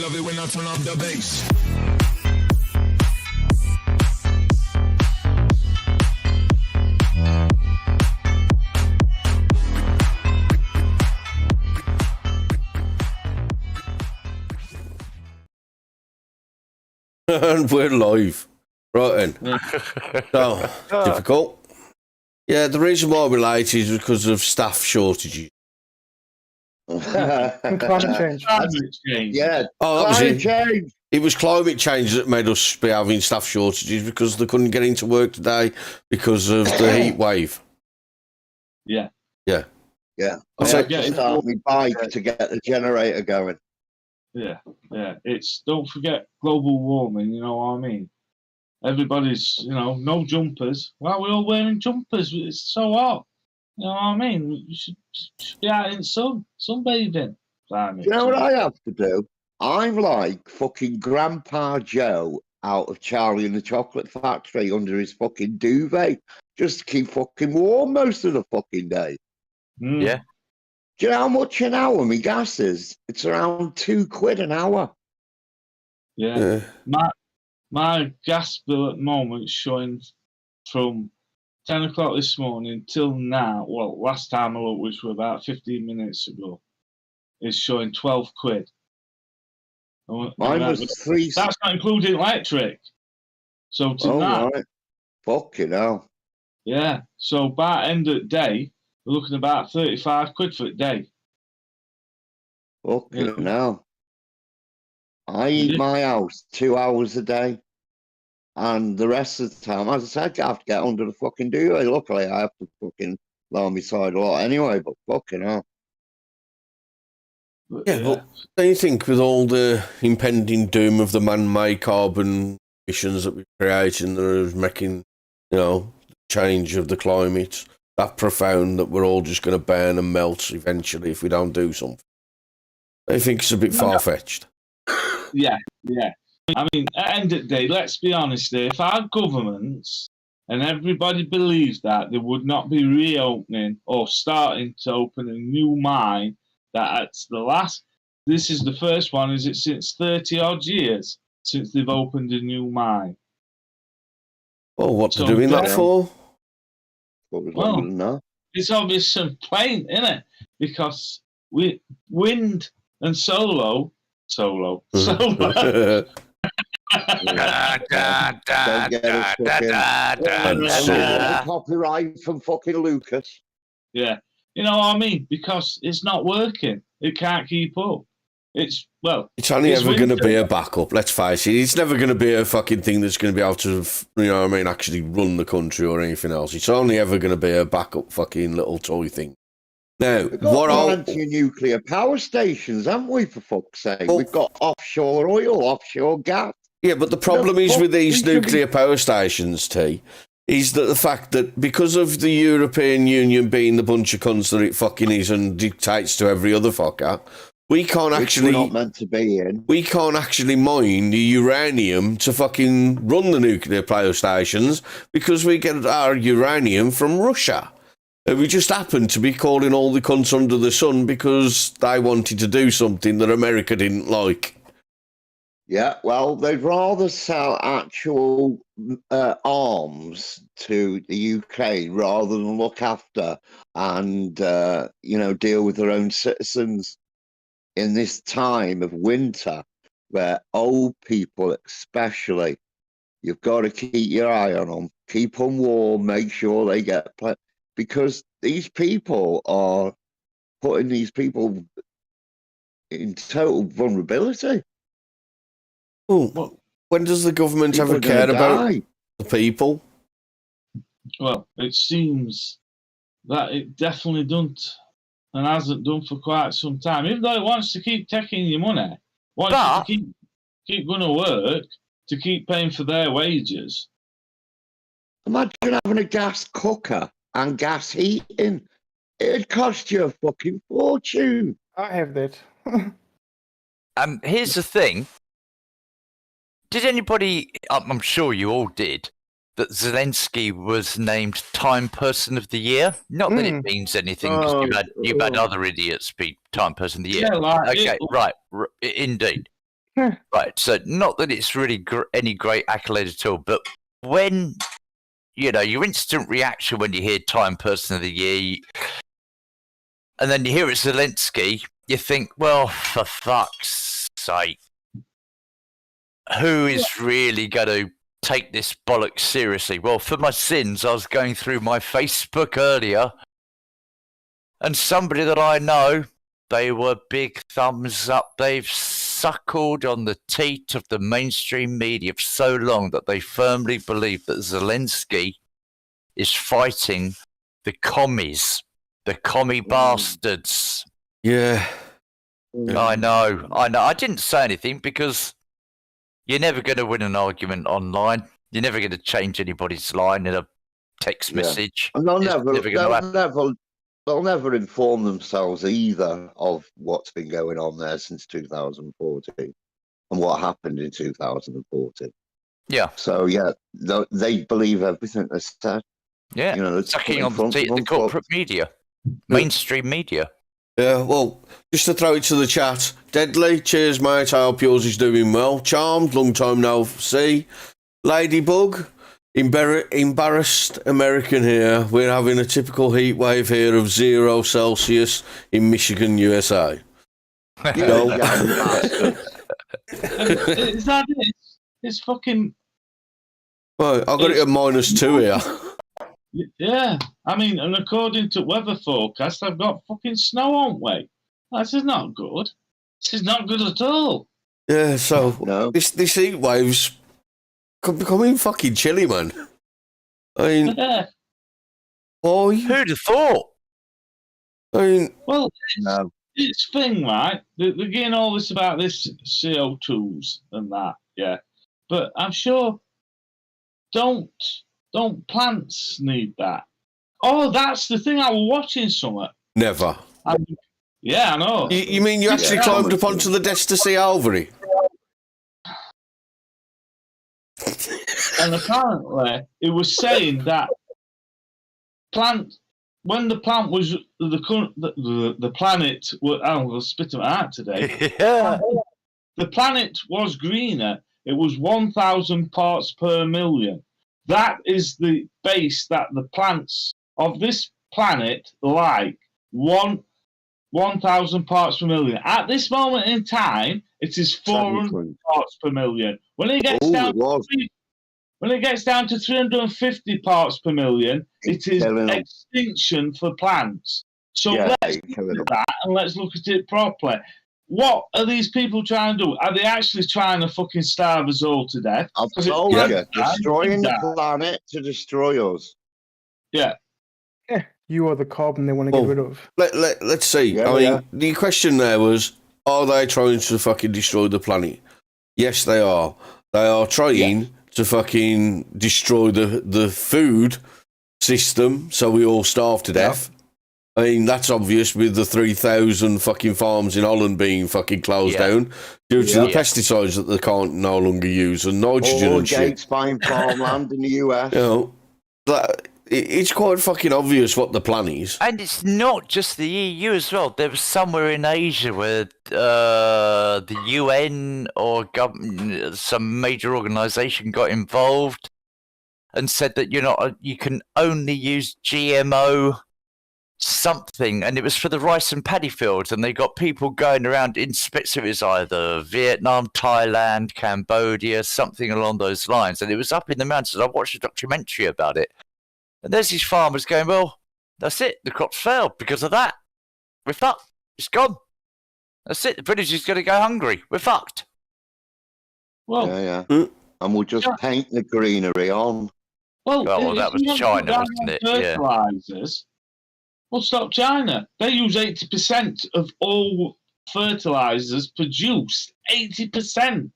love it when I turn up the bass. And we're live. Right then. So, difficult. Yeah, the reason why we're late is because of staff shortages. Climate change. Yeah. Oh, that was Climate it. change. It was climate change that made us be having staff shortages because they couldn't get into work today because of the heat wave. Yeah. Yeah. Yeah. I I said- had to start my bike to get the generator going. Yeah. It's, don't forget global warming, you know what I mean? Everybody's, no jumpers. Why are we all wearing jumpers? It's so hot. You know what I mean? You should be out in the sun, sunbathing. Do you know what I have to do? I'm like fucking Grandpa Joe out of Charlie and the Chocolate Factory under his fucking duvet just to keep fucking warm most of the fucking day. Yeah. Do you know how much an hour my gas is? It's around £2 an hour. Yeah. My gas bill at the moment is showing from 10 o'clock this morning till now. Well, last time I looked, which was about 15 minutes ago, is showing £12. Mine was three. That's not including electric. So tonight, right. Fucking hell. yeah. So by end of the day, we're looking about £35 for the day. Fucking hell. I eat my house 2 hours a day. And the rest of the time, as I said, I have to get under the fucking duvet. Luckily, I have to fucking lie on my side a lot anyway, but fucking hell. Yeah, but don't you think with all the impending doom of the man-made carbon emissions that we're creating that are making, change of the climate that profound that we're all just going to burn and melt eventually if we don't do something? I think it's a bit far-fetched. Yeah. I mean, at the end of the day, let's be honest here. If our governments and everybody believes that, they would not be reopening or starting to open a new mine. That's the last. This is the first one. Is it since 30-odd years since they've opened a new mine? Well, what So they're doing that then- for? What was Well, longer than that? It's obvious some plain, isn't it? Because wind and solar. Don't get us fucking copyright from fucking Lucas. Yeah. You know what I mean? Because it's not working. It can't keep up. It's It's only it's ever going to winter. be a backup, let's face it. It's never going to be a fucking thing that's going to be able to, actually run the country or anything else. It's only ever going to be a backup fucking little toy thing. Now, We've got anti-nuclear power stations, haven't we, for fuck's sake? Well- We've got offshore oil, offshore gas. Yeah, but the problem is fuck with these we should be- nuclear power stations, T, is that the fact that because of the European Union being the bunch of cunts that it fucking is and dictates to every other fucker, we can't Which actually... we're not meant to be in. We can't actually mine the uranium to fucking run the nuclear power stations because we get our uranium from Russia. We just happen to be calling all the cunts under the sun because they wanted to do something that America didn't like. Yeah, well, they'd rather sell actual arms to the Ukraine rather than look after and, deal with their own citizens in this time of winter where old people especially, you've got to keep your eye on them, keep them warm, make sure they get... Because these people are putting these people in total vulnerability. Oh, when does the government People ever are gonna care about die. the people? Well, it seems that it definitely don't and hasn't done for quite some time. Even though it wants to keep taking your money, wants you to keep going to work to keep paying for their wages. Imagine having a gas cooker and gas heating. It'd cost you a fucking fortune. I have that. Here's the thing. Did anybody, I'm sure you all did, that Zelensky was named Time Person of the Year? Not that it means anything, because you've had other idiots be Time Person of the Year. Yeah, like Okay, right, indeed. Right, so not that it's really any great accolade at all, but when, your instant reaction when you hear Time Person of the Year, and then you hear it's Zelensky, you think, well, for fuck's sake, who is really going to take this bollocks seriously? Well, for my sins, I was going through my Facebook earlier, and somebody that I know, they were big thumbs up. They've suckled on the teat of the mainstream media for so long that they firmly believe that Zelensky is fighting the commies, the commie bastards. Yeah. I know. I didn't say anything because you're never going to win an argument online. You're never going to change anybody's line in a text message. And they'll It's never, never gonna happen. they'll never inform themselves either of what's been going on there since 2014 and what happened in 2014. Yeah. So yeah, they believe everything they said. Yeah. It's Sucking on the teat of the corporate media, mainstream media. Yeah, well, just to throw it to the chat. Deadly, cheers, mate. I hope yours is doing well. Charmed, long time no see. Ladybug, embarrassed American here. We're having a typical heat wave here of 0 Celsius in Michigan, USA. Is that it? It's fucking... Right, I got it at -2 here. Yeah, I mean, and according to weather forecast, I've got fucking snow on way. This is not good. This is not good at all. Yeah, so No. this heat wave's becoming fucking chilly, man. I mean, Yeah. why? Who'd have thought? I mean, Well, No. it's thing, right? They're getting all this about this CO2s and that, yeah. But I'm sure don't plants need that? Oh, that's the thing. I was watching something. never. Yeah, I know. You mean you actually climbed up onto the desk to see Alvary? And apparently, it was saying that when the plant was the planet. I'm going to spit it out today. Yeah. The planet was greener. It was 1,000 parts per million. That is the base that the plants of this planet like 1,000 parts per million. At this moment in time, it is 400 parts per million. When it gets down to 350 parts per million, it is extinction for plants. So let's look at that and let's look at it properly. What are these people trying to do? Are they actually trying to fucking starve us all to death? I've told you, destroying the planet to destroy us. Yeah. Yeah, you are the carbon they want to get rid of. Let's see. Yeah, I mean, the question there was, are they trying to fucking destroy the planet? Yes, they are. They are trying to fucking destroy the food system so we all starve to death. I mean, that's obvious with the 3,000 fucking farms in Holland being fucking closed down due to the pesticides that they can't no longer use and nitrogen and shit. Gates buying farmland in the US. It's quite fucking obvious what the plan is. And it's not just the EU as well. There was somewhere in Asia where the UN or some major organisation got involved and said that you can only use GMO something, and it was for the rice and paddy fields, and they got people going around in it was either Vietnam, Thailand, Cambodia, something along those lines, and it was up in the mountains. I watched a documentary about it, and there's these farmers going, well, that's it, the crops failed because of that. We're fucked. It's gone. That's it. The British is going to go hungry. We're fucked. Well, and we'll just paint the greenery on. Well, that was China, wasn't it? Fertilizers. Well, stop China. They use 80% of all fertilizers produced. 80%.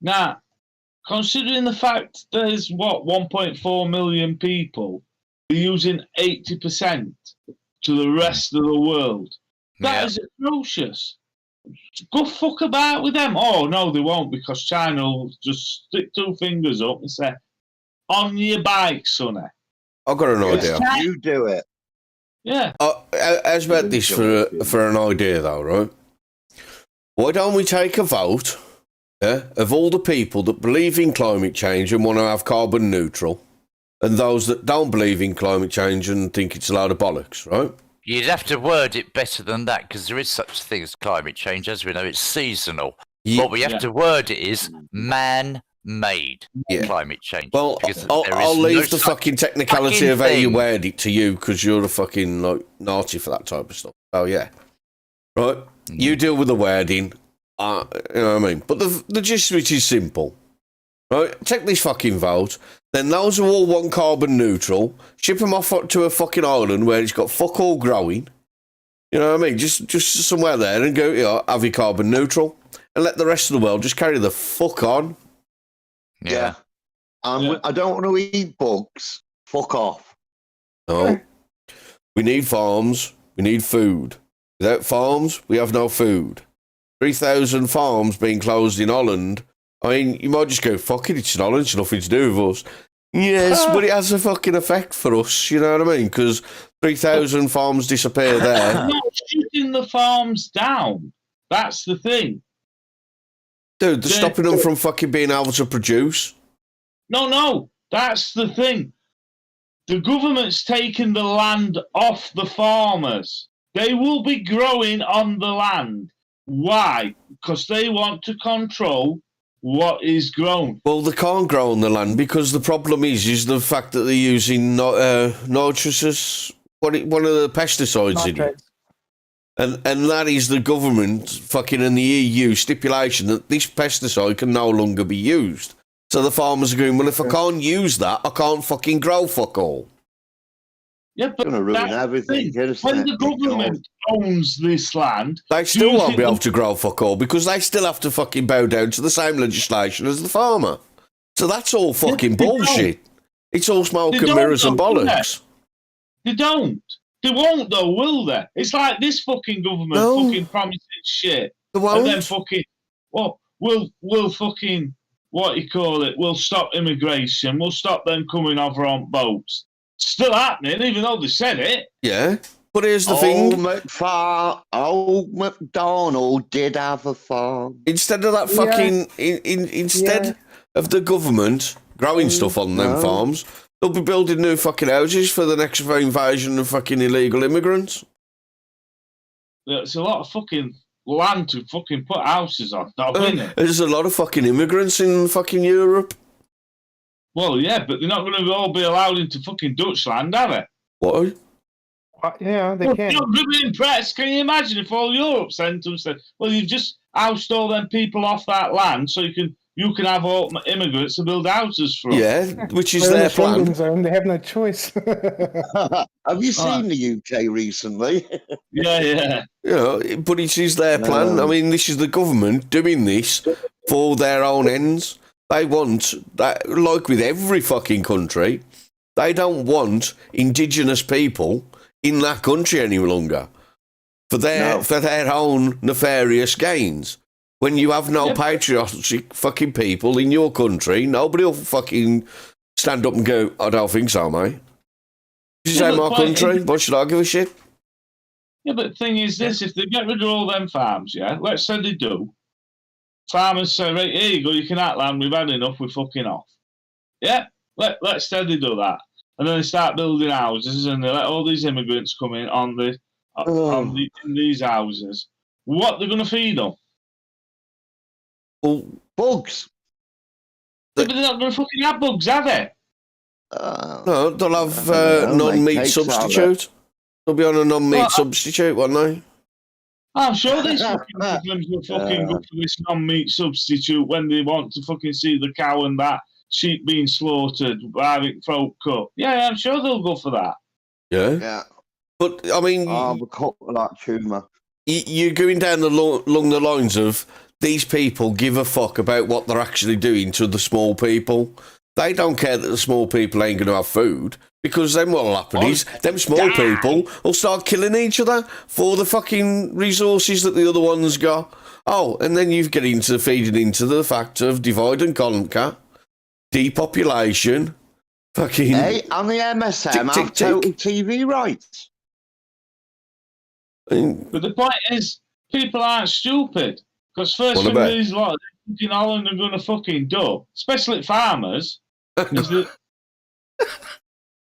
Now, considering the fact there's 1.4 million people using 80% to the rest of the world, that is atrocious. Go fuck about with them. Oh no, they won't, because China will just stick 2 fingers up and say, "On your bike, sonny." I've got an idea. You do it. Yeah. How's about this for an idea, though, right? Why don't we take a vote Yeah, of all the people that believe in climate change and want to have carbon neutral, and those that don't believe in climate change and think it's a load of bollocks, right? You'd have to word it better than that because there is such a thing as climate change. As we know, it's seasonal. What we have to word it is man-made climate change. Well, because I'll leave the fucking technicality of how you thing. word it to you because you're a fucking like Nazi for that type of stuff. Oh yeah, right. You deal with the wording. You know what I mean? But the gist of it is simple. Right? Take this fucking vote. Then those who all want carbon neutral, ship them off to a fucking island where it's got fuck all growing. You know what I mean? Just somewhere there and go, you know, have your carbon neutral. And let the rest of the world just carry the fuck on. Yeah. I don't want to eat bugs. Fuck off. No. We need farms. We need food. Without farms, we have no food. 3,000 farms being closed in Holland. I mean, you might just go, fuck it, it's in Holland, it's nothing to do with us. Yes, but it has a fucking effect for us, you know what I mean? Because 3,000 farms disappear there. They're not shutting the farms down. That's the thing. Dude, they're stopping them from fucking being able to produce. No, that's the thing. The government's taken the land off the farmers. They will be growing on the land. Why? Because they want to control what is grown. Well, they can't grow on the land because the problem is the fact that they're using nitrous, one of the pesticides in it. And that is the government fucking in the EU stipulation that this pesticide can no longer be used. So the farmers are going, well, if I can't use that, I can't fucking grow fuck all. Yeah, but It's going to ruin everything. when the government owns this land, They still won't be able to grow fuck all because they still have to fucking bow down to the same legislation as the farmer. So that's all fucking bullshit. It's all smoke and mirrors and bollocks. They don't. They won't though, will they? It's like this fucking government fucking promising shit. They won't. And then fucking, well, we'll fucking, what you call it, we'll stop immigration, we'll stop them coming over on boats. Still happening, even though they said it. Yeah, but here's the thing. Old MacDonald did have a farm. Instead of that fucking, instead of the government growing stuff on them farms, they'll be building new fucking houses for the next invasion of fucking illegal immigrants. It's a lot of fucking land to fucking put houses on, isn't it? There's a lot of fucking immigrants in fucking Europe. Well, yeah, but they're not going to all be allowed into fucking Dutch land, are they? What? Yeah, they can. You're not going to be impressed. Can you imagine if all Europe sent them said, well, you've just ousted all them people off that land so you can have all immigrants to build houses for them. Yeah, which is They're in their the Schengen plan. zone. They have no choice. Have you seen the UK recently? Yeah. You know, but it is their plan. I mean, this is the government doing this for their own ends. They want that, like with every fucking country, they don't want indigenous people in that country any longer for their own nefarious gains. When you have no patriotic fucking people in your country, nobody will fucking stand up and go, I don't think so, mate. This is my country. What should I give a shit? Yeah, but the thing is this, if they get rid of all them farms, let's say they do, farmers say, right, here you go, you can have land, we've had enough, we're fucking off. Yeah, let's say they do that. And then they start building houses and they let all these immigrants come in in these houses. What they're going to feed them? Well, Bugs. But they're not going to fucking have bugs, are they? no, they'll have non-meat substitute. They'll be on a non-meat substitute, won't they? I'm sure these fucking Muslims will fucking go for this non-meat substitute when they want to fucking see the cow and that sheep being slaughtered, having throat cut. Yeah, I'm sure they'll go for that. Yeah. But, I mean... we cut that tumour. You're going down along the lines of these people give a fuck about what they're actually doing to the small people. They don't care that the small people ain't going to have food because then what'll happen is them small people will start killing each other for the fucking resources that the other ones got. Oh, and then you get into feeding into the fact of divide and conquer, depopulation, fucking... Hey, and the MSM have total TV rights. But the point is, people aren't stupid. Because first thing these lot in Holland are going to fucking do, especially farmers, is that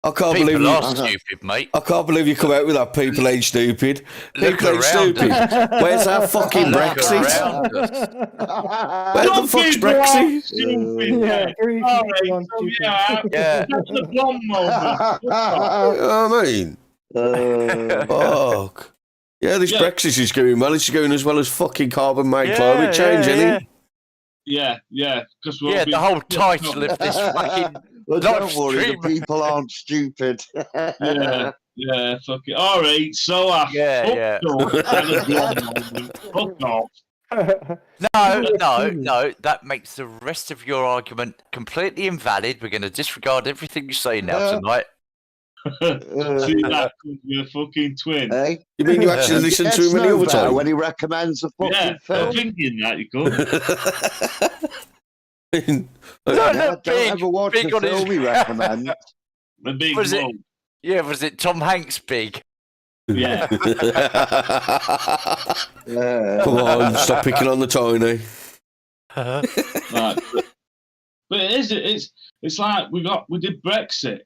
I can't believe People you. are stupid, mate. I can't believe you come out with that. People ain't stupid. Look People ain't around stupid. Where's our fucking Look Brexit? around us. Where the some fuck's people are Brexit? stupid. Yeah, mate. very few All people right, aren't so, stupid. yeah, Yeah. that's the blonde moment. I mean, fuck. Yeah, this Yeah. Brexit is going well. It's going as well as fucking carbon-made climate change, isn't it? Yeah, because Yeah, the whole title of this fucking Well, live don't worry, stream. the people aren't stupid. yeah, fuck it. All right, so I Yeah, fucked up. Had a blonde moment. Fuck off. No, that makes the rest of your argument completely invalid. We're going to disregard everything you say now tonight. See that could be a fucking twin. Hey? You mean you actually listen Gets to him any no other better time? when he recommends a fucking Yeah, I'm film. thinking that you could. No, Don't big, ever watch big a on his- film he recommends. The big Was it- mug. Yeah, was it Tom Hanks big? Yeah. Come on, stop picking on the tiny. Right. But it's like we did Brexit.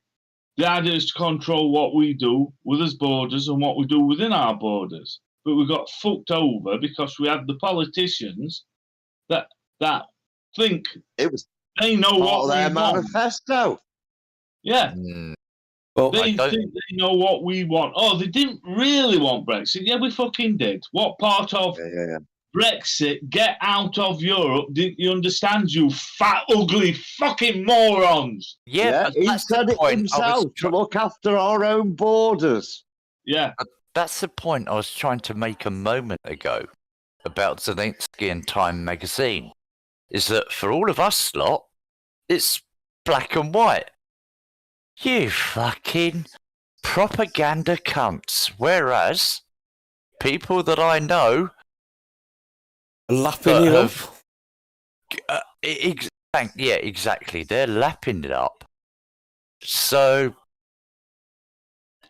The idea is to control what we do with his borders and what we do within our borders. But we got fucked over because we had the politicians that think It was they know part what of we their want. manifesto. Yeah, Well, they don't- think they know what we want. Oh, they didn't really want Brexit. Yeah, we fucking did. What part of Yeah. Brexit, get out of Europe? Didn't you understand, you fat, ugly fucking morons? Yeah, but He that's said the it point. himself to look after our own borders. Yeah, That's the point I was trying to make a moment ago about Zelensky and Time magazine. Is that for all of us lot, it's black and white. You fucking propaganda cunts. Whereas people that I know lapping it up. yeah, exactly. They're lapping it up. So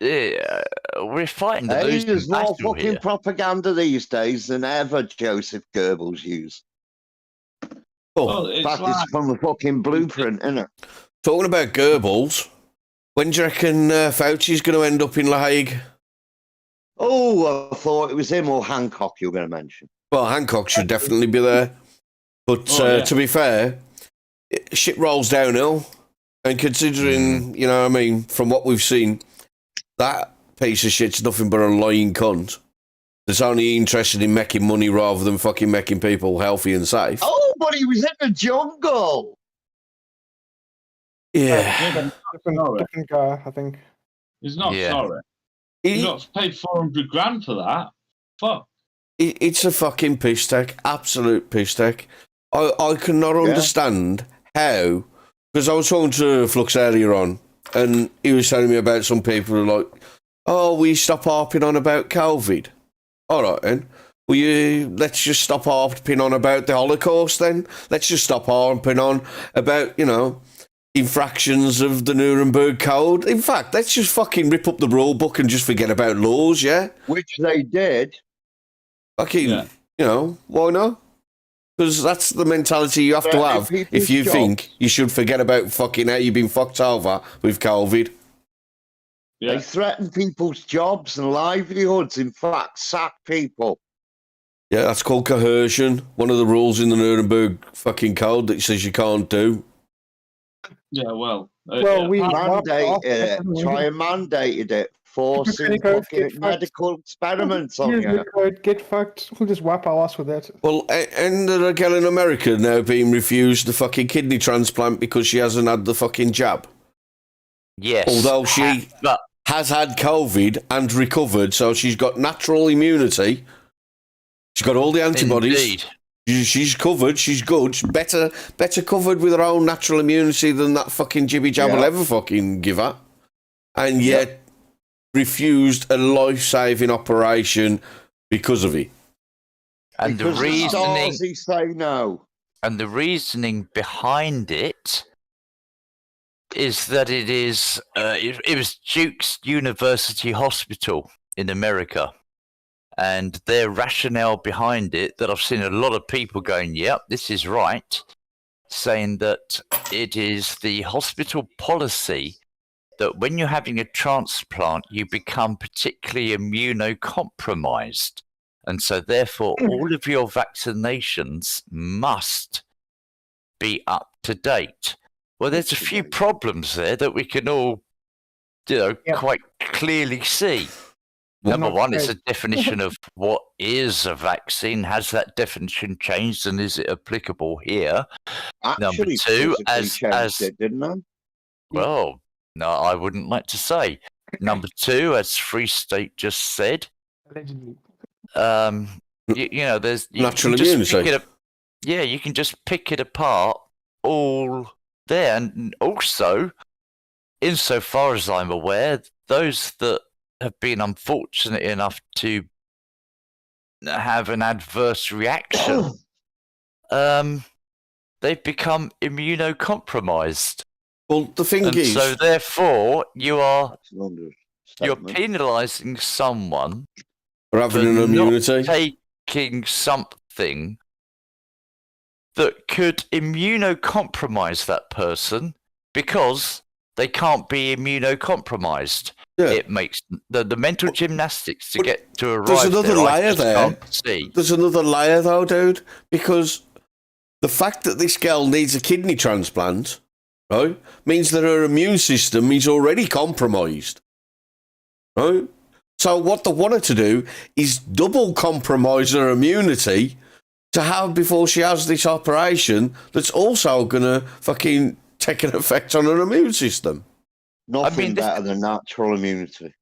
we're fighting the Hey, losing there's more battle fucking here. propaganda these days than ever Joseph Goebbels used. Oh, well, In it's fact, like, it's from the fucking blueprint, isn't it? talking about Goebbels, when do you reckon Fauci's going to end up in La Hague? Oh, I thought it was him or Hancock you were going to mention. Well, Hancock should definitely be there. But Yeah. to be fair, shit rolls downhill. And considering, you know what I mean, from what we've seen, that piece of shit's nothing but a lying cunt that's only interested in making money rather than fucking making people healthy and safe. Oh, but he was in the jungle. Yeah. different guy, I think. he's not Yeah. sorry. You It- got paid 400 grand for that. Fuck. it's a fucking piss take, absolute piss take. I cannot understand how, because I was talking to Flux earlier on, and he was telling me about some people who are like, oh, we stop harping on about COVID. All right, then. Let's just stop harping on about the Holocaust then. Let's just stop harping on about, infractions of the Nuremberg Code. In fact, let's just fucking rip up the rule book and just forget about laws, yeah? Which they did. Fucking, why not? Because that's the mentality you have to Right, have people's if you jobs. think you should forget about fucking how you've been fucked over with COVID. Yeah. They threatened people's jobs and livelihoods. In fact, sack people. Yeah, that's called coercion. One of the rules in the Nuremberg fucking code that says you can't do. Yeah, well. Well, we- Mandated it. Try and mandated it. Forcing Keep it fucking fucked. medical experiments on Use you. the code, get fucked. We'll just wipe our ass with it. Well, and a girl in America now being refused the fucking kidney transplant because she hasn't had the fucking jab. Yes. Although she But has had COVID and recovered, so she's got natural immunity. She's got all the antibodies. indeed. She's covered. She's good. She's better covered with her own natural immunity than that fucking jibby jab will Yeah. ever fucking give her. And yet refused a life-saving operation because of it. And Because the reasoning Stasi say no. and the reasoning behind it is that it is it was Duke's University Hospital in America and their rationale behind it, that I've seen a lot of people going, yep, this is right, saying that it is the hospital policy that when you're having a transplant, you become particularly immunocompromised. And so therefore, all of your vaccinations must be up to date. Well, there's a few problems there that we can all, quite clearly see. Number one is the definition of what is a vaccine. Has that definition changed, and is it applicable here? Number Actually, two, physically changed it, didn't I? well, no, I wouldn't like to say. Number two, as Free State just said, Allegedly. there's Natural immunity. You can just pick it apart all there, and also, insofar as I'm aware, those that have been unfortunate enough to have an adverse reaction, they've become immunocompromised. Well, the thing is, so therefore you're Statement. penalising someone for having for an not immunity. taking something that could immunocompromise that person because they can't be immunocompromised. Yeah. It makes the mental gymnastics to But get to arrive. there's another there, I layer just there. can't see. There's another layer though, dude, because the fact that this girl needs a kidney transplant, right, means that her immune system is already compromised, right? So what they want her to do is double compromise her immunity to have before she has this operation that's also going to fucking take an effect on her immune system. Nothing better than natural immunity.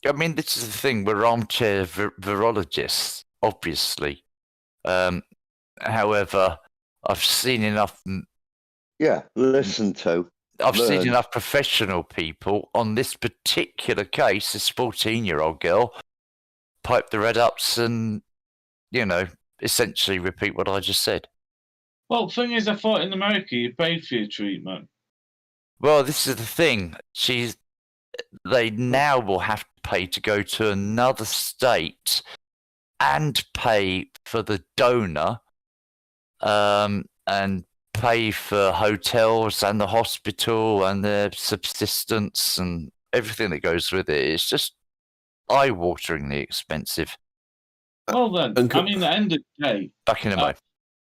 I mean, this is the thing. We're armchair virologists, obviously. However, I've seen enough. Yeah, listen to. I've seen learn. enough professional people on this particular case. This 14-year-old girl pipe the red ups and, essentially repeat what I just said. Well, the thing is, I thought in America you paid for your treatment. Well, this is the thing. They now will have to pay to go to another state and pay for the donor, and pay for hotels and the hospital and their subsistence and everything that goes with it. It's just eye-wateringly expensive. Well, then, at the end of the day, Back in a moment.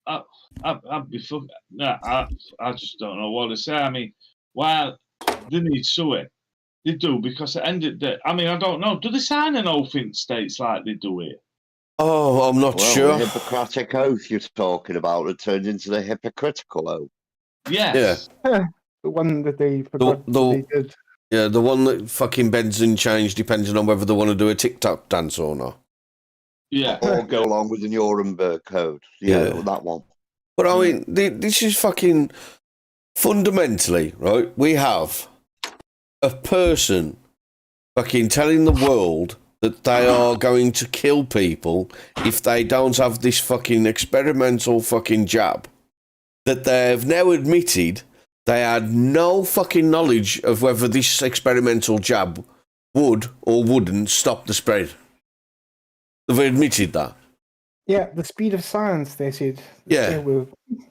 I'd be fucking. No, I just don't know what to say. I mean, why they need suing? They do, because at the end of the day, I don't know. Do they sign an oath in states like they do here? Oh, I'm not sure. The Hippocratic oath you're talking about it turned into the hypocritical oath. Yes. The one that they forgot they did. Yeah, the one that fucking bends and change depending on whether they want to do a TikTok dance or not. Yeah. Or go along with the Nuremberg Code. Yeah, that one. But I mean, this is fucking fundamentally, right? We have a person fucking telling the world that they are going to kill people if they don't have this fucking experimental fucking jab. That they've now admitted they had no fucking knowledge of whether this experimental jab would or wouldn't stop the spread. They've admitted that. Yeah, the speed of science, they said. Yeah.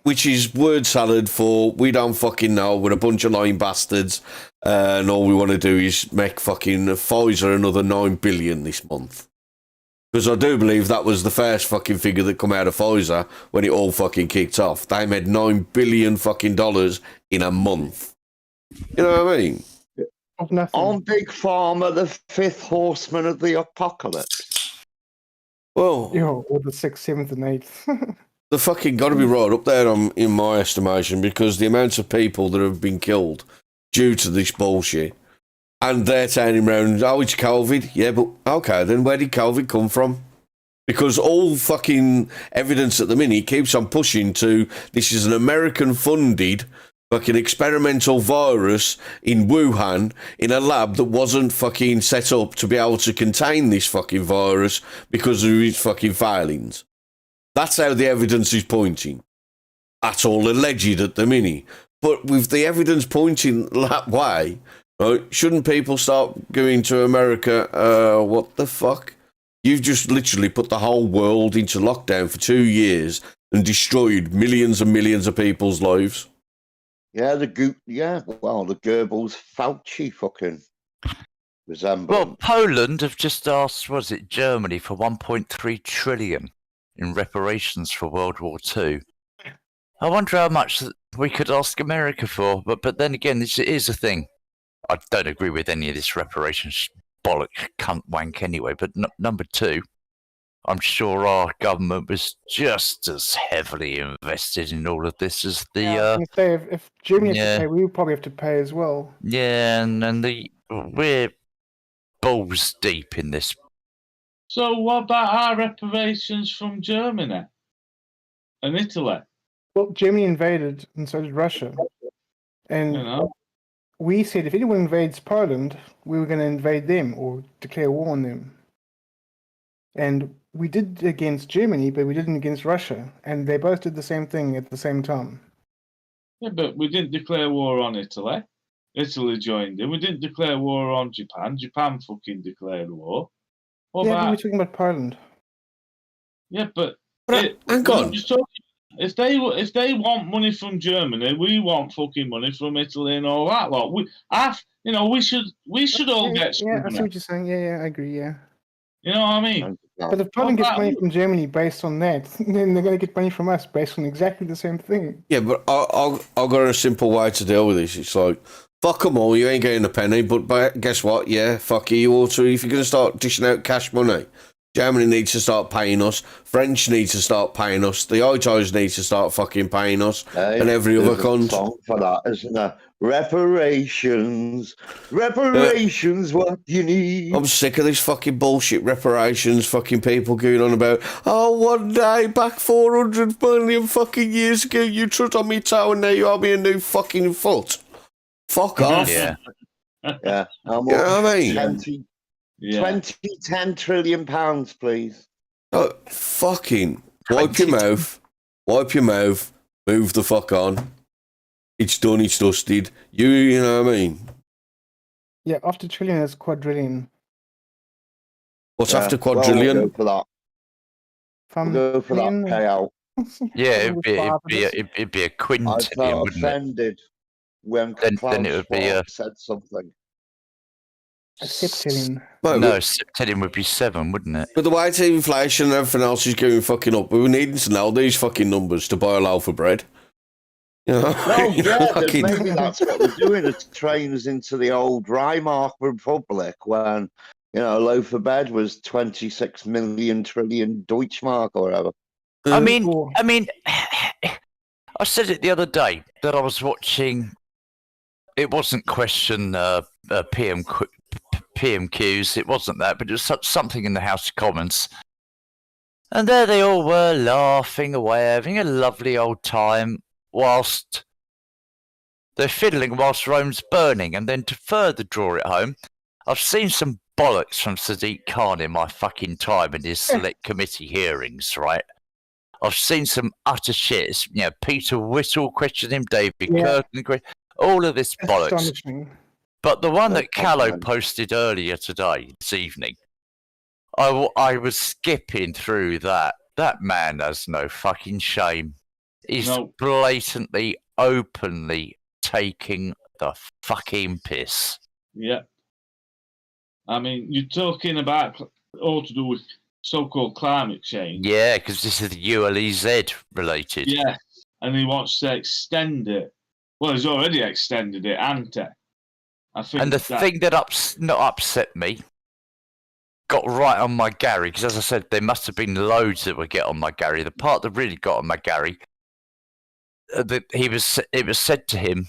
Which is word salad for we don't fucking know, we're a bunch of lying bastards, and all we want to do is make fucking Pfizer another 9 billion this month. Because I do believe that was the first fucking figure that come out of Pfizer when it all fucking kicked off. They made $9 billion fucking dollars in a month. You know what I mean? Of nothing. On Big Pharma, the fifth horseman of the apocalypse. Well, or the 6th, 7th, and 8th. they fucking got to be right up there in my estimation, because the amount of people that have been killed due to this bullshit, and they're turning around, oh, it's COVID. Yeah, but okay, then where did COVID come from? Because all fucking evidence at the minute keeps on pushing to this is an American-funded fucking experimental virus in Wuhan in a lab that wasn't fucking set up to be able to contain this fucking virus because of its fucking failings. That's how the evidence is pointing. That's all alleged at the minute. But with the evidence pointing that way, right, shouldn't people start going to America, what the fuck? You've just literally put the whole world into lockdown for 2 years and destroyed millions and millions of people's lives. Yeah, the Goebbels Fauci fucking resemblance. Well, Poland have just asked, was it Germany, for 1.3 trillion in reparations for World War II. I wonder how much we could ask America for, but then again, this is a thing. I don't agree with any of this reparations bollock cunt wank anyway, but number two, I'm sure our government was just as heavily invested in all of this as the I was gonna say, if Germany has yeah. to pay, we would probably have to pay as well. yeah, and we're balls deep in this. So what about our reparations from Germany and Italy? Well, Germany invaded, and so did Russia. And You know, we said if anyone invades Poland, we were going to invade them or declare war on them. And we did against Germany, but we didn't against Russia. And they both did the same thing at the same time. yeah, but we didn't declare war on Italy. Italy joined in. We didn't declare war on Japan. Japan fucking declared war. What Yeah, but we're about? talking about Poland. Yeah, but Hang I'm on. just talking. If they want money from Germany, we want fucking money from Italy and all that lot. We should all get some Yeah, I see money. what you're saying. Yeah, I agree. Yeah. You know what I mean? But if Poland What gets money about- from Germany based on that, then they're going to get money from us based on exactly the same thing. Yeah, but I've got a simple way to deal with this. It's like, fuck them all, you ain't getting a penny, but guess what? Yeah, fuck you also. If you're going to start dishing out cash money, Germany needs to start paying us, French needs to start paying us, the Italians need to start fucking paying us, and every other There's a cunt. song for that, isn't there? Reparations, what you need. I'm sick of this fucking bullshit reparations, fucking people going on about, oh, one day back 400 million fucking years ago, you trod on me toe and now you owe me a new fucking foot. Fuck off. Yeah. Yeah, how You know what I mean? 10 trillion pounds, please. Oh, fucking wipe your mouth, move the fuck on. It's done, it's dusted. You know what I mean? Yeah, after trillion is quadrillion. What's Yeah, after well, quadrillion? We'll go for that. We'll go for that Million? payout. Yeah, With it'd five be of us. it'd be a I quintillion, felt wouldn't it? offended when Then Klaus it would be, Schwab said something. A septillion. Mate, No, septillion would be 7, wouldn't it? but the way to inflation and everything else is going fucking up, we were needing to know these fucking numbers to buy a loaf of bread. You know? Well, You know, yeah, fucking- maybe that's what they're doing. It's train us into the old Reimark Republic when, a loaf of bread was 26 million trillion Deutschmark or whatever. I mean, Or- I said it the other day that I was watching. It wasn't question PMQs. It wasn't that, but it was something in the House of Commons. And there they all were laughing away, having a lovely old time, whilst they're fiddling whilst Rome's burning. And then to further draw it home, I've seen some bollocks from Sadiq Khan in my fucking time in his select committee hearings, right? I've seen some utter shits. Peter Whittle questioned him, David Yeah. Kirk, all of this That's bollocks. astonishing. But the one that That's Callow fine. posted earlier today, this evening, I was skipping through that. That man has no fucking shame. He's No. blatantly, openly taking the fucking piss. Yeah. I mean, you're talking about all to do with so-called climate change. Yeah, because this is ULEZ related. Yeah, and he wants to extend it. Well, he's already extended it, hasn't he? I think. And the thing that not upset me, got right on my Gary, because as I said, there must have been loads that would get on my Gary. The part that really got on my Gary, it was said to him,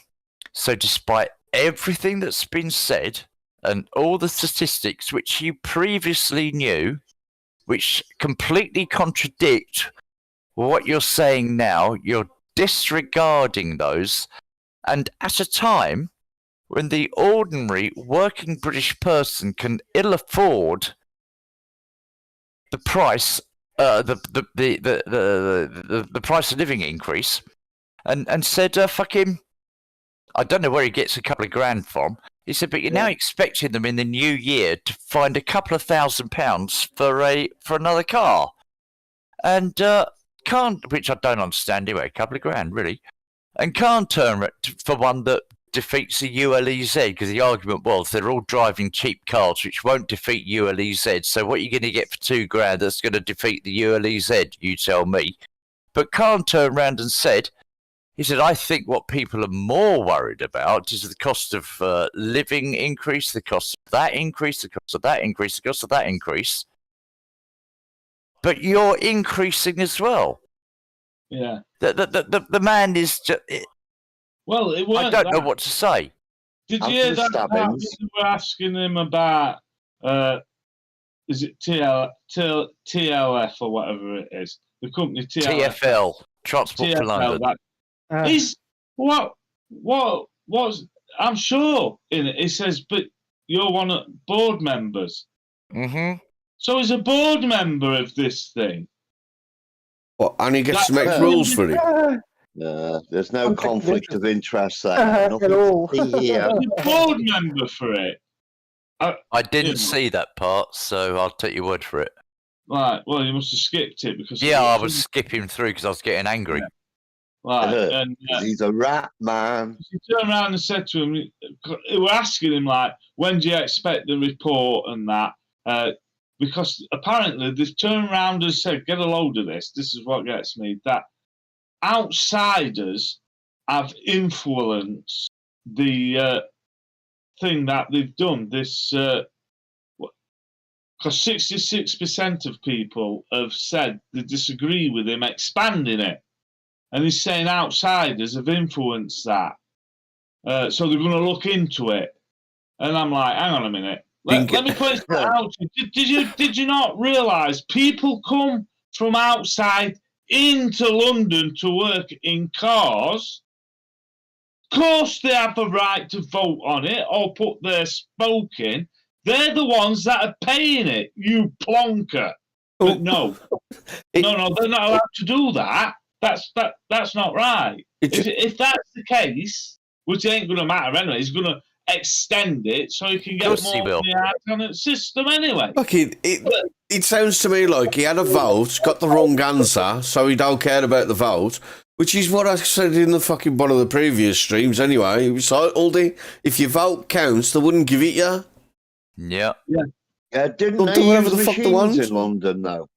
so despite everything that's been said and all the statistics which you previously knew, which completely contradict what you're saying now, you're disregarding those, and at a time when the ordinary working British person can ill afford the price, the price of living increase, and said, fuck him. I don't know where he gets a couple of grand from. He said, but you're now expecting them in the new year to find a couple of £1,000 for another car, and can't, which I don't understand anyway, a couple of grand really, and can't turn for one that defeats the ULEZ, because the argument was they're all driving cheap cars which won't defeat ULEZ. So what are you going to get for £2,000 that's going to defeat the ULEZ? You tell me. But Khan turned around and said, he said, I think what people are more worried about is the cost of living increase, the cost of that increase, the cost of that increase, the cost of that increase. But you're increasing as well. Yeah. The man is just... Well, it I don't know what to say. Did you After hear the that? stabbings. They were asking him about, is it TLF or whatever it is? The company TFL, Transport for London. He's what's I'm sure in it. It says, but you're one of board members. Mm-hmm. So he's a board member of this thing. What, and he gets to make rules for it. There's no conflict of interest there. At Nothing all. to see here. He's a board member for it. I didn't see that part, so I'll take your word for it. Right. Well, you must have skipped it because Yeah, I was skipping through because I was getting angry. Right, and He's a rat man. he turned around and said to him, they were asking him, like, when do you expect the report and that? Because apparently they've turned around and said, get a load of this. This is what gets me, that outsiders have influenced the thing that they've done. This, because 66% of people have said they disagree with him expanding it. And he's saying outsiders have influenced that. So they're going to look into it. And I'm like, hang on a minute. Let me point it out. Did you not realise people come from outside into London to work in cars? Of course they have the right to vote on it or put their spoke in. They're the ones that are paying it, you plonker. But no, they're not allowed to do that. That's not right. If that's the case, which ain't going to matter anyway, he's going to extend it so he can get more money out on the system anyway. Look, it sounds to me like he had a vote, got the wrong answer, so he don't care about the vote, which is what I said in the fucking one of the previous streams anyway. It was like, Aldi, if your vote counts, they wouldn't give it you. Yeah. Didn't They'll they do whatever use the fuck they want. machines in London, though?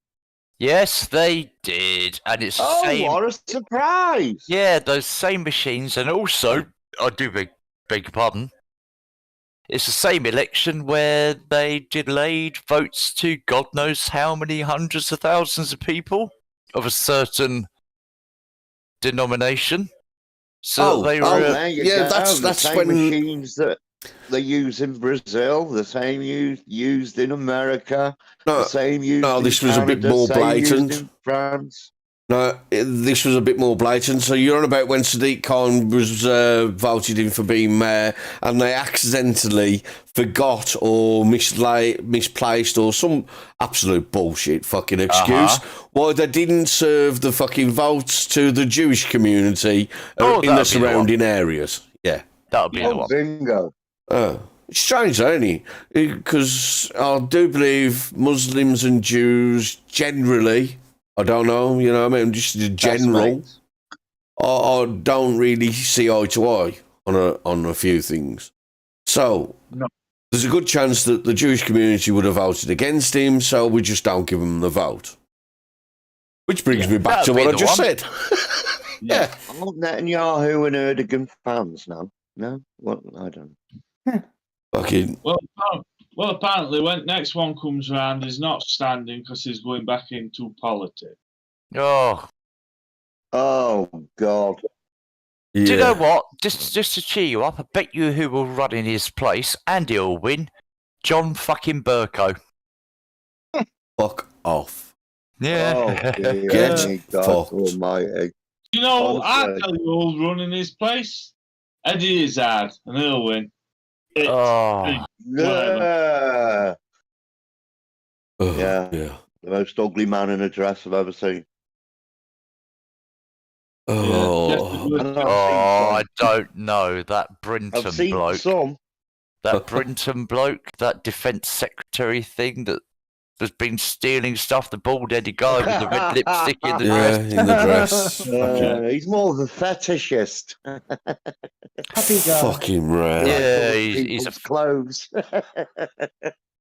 Yes, they did. And it's the Oh, same. what a surprise! Yeah, those same machines. And also, I do beg your pardon, it's the same election where they delayed votes to God knows how many hundreds of thousands of people of a certain denomination. So they were. there you go. that's the same when machines that they use in Brazil, the same used in America, the same used in this was Canada, a bit more same used blatant. in France. No, this was a bit more blatant. So you're on about when Sadiq Khan was voted in for being mayor and they accidentally forgot or misplaced or some absolute bullshit fucking excuse why they didn't serve the fucking votes to the Jewish community in the surrounding areas. Yeah. That would be the one. Bingo. It's strange, ain't it? Because I do believe Muslims and Jews generally, I don't know, you know what I mean, just in general, I don't really see eye to eye on a few things. So, there's a good chance that the Jewish community would have voted against him, so we just don't give him the vote. Which brings me back to what I just said. Yeah. Aren't Netanyahu and Erdogan fans now? No? What? I don't know. Fucking. Well, apparently, when next one comes around, he's not standing because he's going back into politics. Oh, God. Yeah. do you know what? Just to cheer you up, I bet you who will run in his place and he'll win. John fucking Burko. Fuck off. Yeah. Oh, dear Get me, God fucked. almighty. You know, I Honestly. tell you who'll run in his place. Eddie Izzard, and he'll win. Oh. Yeah. Ugh, Yeah. Yeah. The most ugly man in a dress I've ever seen. Oh. And Oh, I don't know that I've Brinton seen bloke. some. That Brinton bloke, that defence secretary thing that has been stealing stuff, the bald-headed guy with the red lipstick in the Yeah, dress. in the dress. He's more of a fetishist. Puppy guy. Fucking rare. Yeah, Other he's people's a... clothes.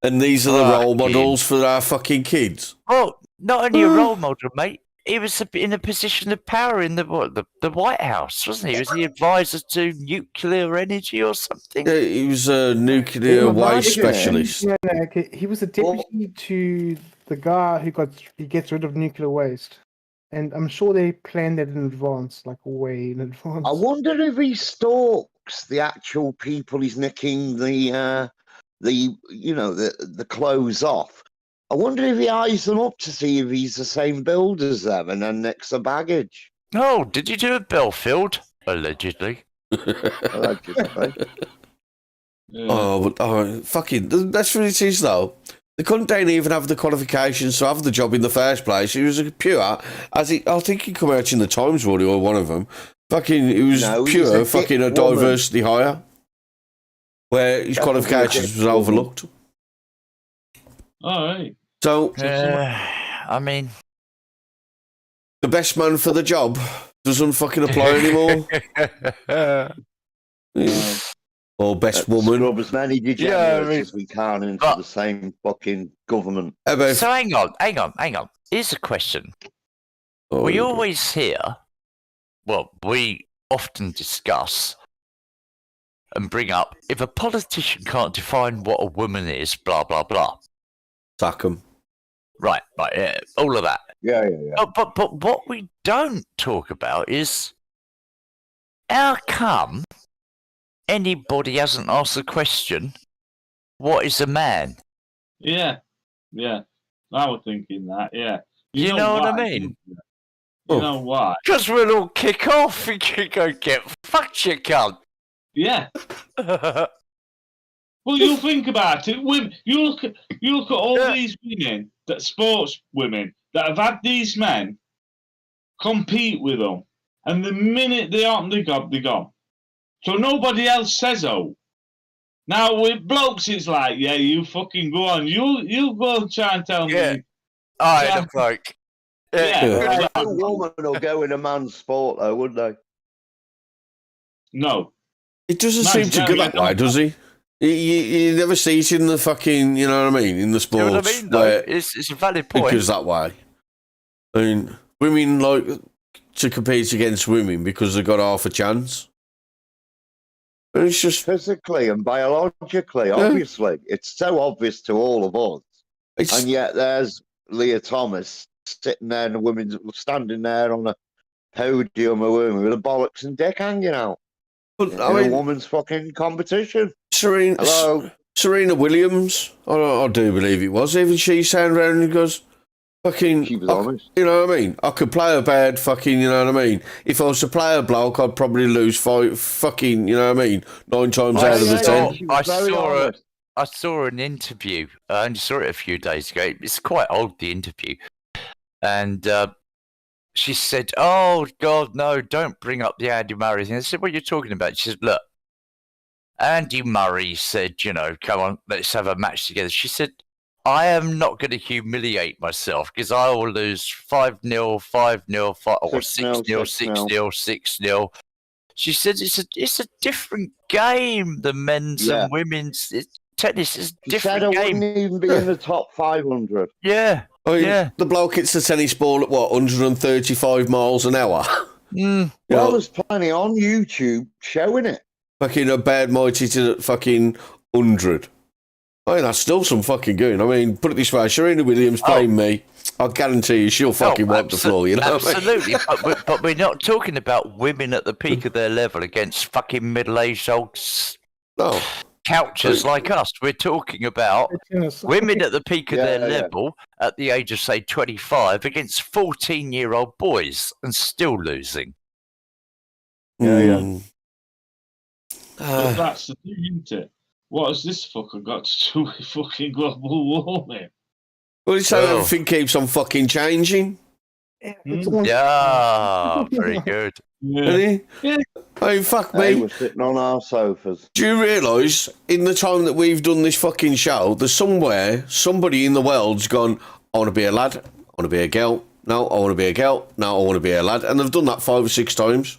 And these are the role Fucking- models for our fucking kids. Well, not only a role model, mate. He was in a position of power in the White House, wasn't he? Was he advisor to nuclear energy or something? Yeah, he was a nuclear He was waste like- specialist. No, okay. He was a deputy to the guy who gets rid of nuclear waste, and I'm sure they planned that in advance, like way in advance. I wonder if he stalks the actual people he's nicking the clothes off. I wonder if he eyes them up to see if he's the same build as them and then nicks the baggage. Oh, did you do a Belfield? Allegedly. Allegedly. Oh, fucking, that's what it is, though. The cunt didn't even have the qualifications to have the job in the first place. He was a pure, I think he come out in the Times, Woody, or one of them. Fucking, he was No, he's pure, a fucking a dick woman. diversity hire, where his Definitely a qualifications dick was woman. overlooked. All right. So, I mean, the best man for the job doesn't fucking apply anymore. Yeah. Or best woman. Scrub as many degenerates Yeah, I mean- as we can into But- the same fucking government. How about- so hang on. Here's a question. Oh, We God. always hear, well, we often discuss and bring up, if a politician can't define what a woman is, blah, blah, blah. Sack 'em. Right, yeah, all of that. Yeah. But what we don't talk about is how come anybody hasn't asked the question, what is a man? Yeah. I was thinking that. Yeah. You know what I why, mean? don't you? You know why? Because we'll all kick off and you go get fucked, you cunt. Yeah. Well, you think about it. Women, you look at all Yeah. these women, that sports women that have had these men compete with them, and the minute they aren't, they're gone. So nobody else says oh. Now with blokes, it's like, yeah, you fucking go on. You go and try and tell Yeah. me. I Yeah. the bloke. Yeah. Yeah. A woman will go in a man's sport, though, wouldn't they? No. It doesn't Nice, seem to no, go you that don't. way, does he? You never see it in the fucking, you know what I mean, in the You sports know what I mean? Though? where It's a valid it point. goes that way. I mean, women like to compete against women because they've got half a chance. And it's just, Physically and biologically, obviously. It's so obvious to all of us. it's, And yet there's Leah Thomas sitting there and a woman standing there on a podium, a woman with a bollocks and dick hanging out. but, In I a mean, woman's fucking competition. Serena Hello. Williams, I do believe it was, even she turned around and goes, fucking, She was honest. you know what I mean? I could play a bad fucking, you know what I mean? If I was to play a bloke, I'd probably lose five fucking, you know what I mean? 9 times out of the 10. She was very honest. I saw an interview. I only saw it a few days ago. It's quite old, the interview. And she said, oh, God, no, don't bring up the Andy Murray thing. I said, what are you talking about? She said, look, Andy Murray said, you know, come on, let's have a match together. She said, I am not going to humiliate myself because I will lose 5-0, 5-0, 5 or 6-0, 6-0, 6-0, 6-0. She said it's a different game than men's Yeah. and women's. Tennis is a She said different I game. wouldn't even be in the top 500. Yeah. I mean, Yeah. the bloke hits the tennis ball at what, 135 miles an hour? Mm. You Well, know, there's plenty on YouTube showing it. fucking a bad might hit it at fucking 100. I mean, that's still some fucking good. I mean, put it this way, Serena Williams playing me, I guarantee you she'll fucking wipe the floor, you know what I mean? Absolutely. but we're not talking about women at the peak of their level against fucking middle-aged old No. couchers like us. We're talking about Tennis. women at the peak of their Yeah, yeah. level at the age of, say, 25 against 14-year-old boys and still losing. Yeah. Mm. But that's the thing, isn't it? What has this fucker got to do with fucking global warming? Well, it's how Well. everything keeps on fucking changing. It's all- Yeah, very good. Yeah. Any? Yeah. Hey, fuck They me. were sitting on our sofas. Do you realise, in the time that we've done this fucking show, there's somewhere, somebody in the world's gone, I want to be a lad, I want to be a girl, no, I want to be a girl, no, I want to be a lad. And they've done that 5 or 6 times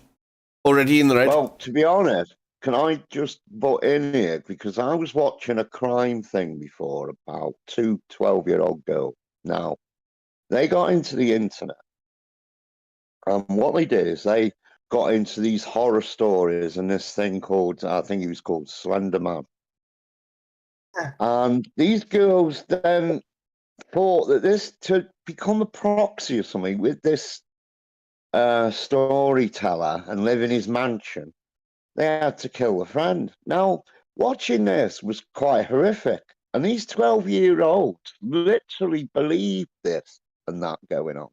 already in their head. Well, to be honest, can I just butt in here? Because I was watching a crime thing before about 2 12-year-old girls. Now, they got into the internet. And what they did is they got into these horror stories and this thing called, I think it was called Slender Man. And these girls then thought that this, to become a proxy or something with this storyteller and live in his mansion, they had to kill a friend. Now, watching this was quite horrific. And these 12-year-olds literally believed this and that going on.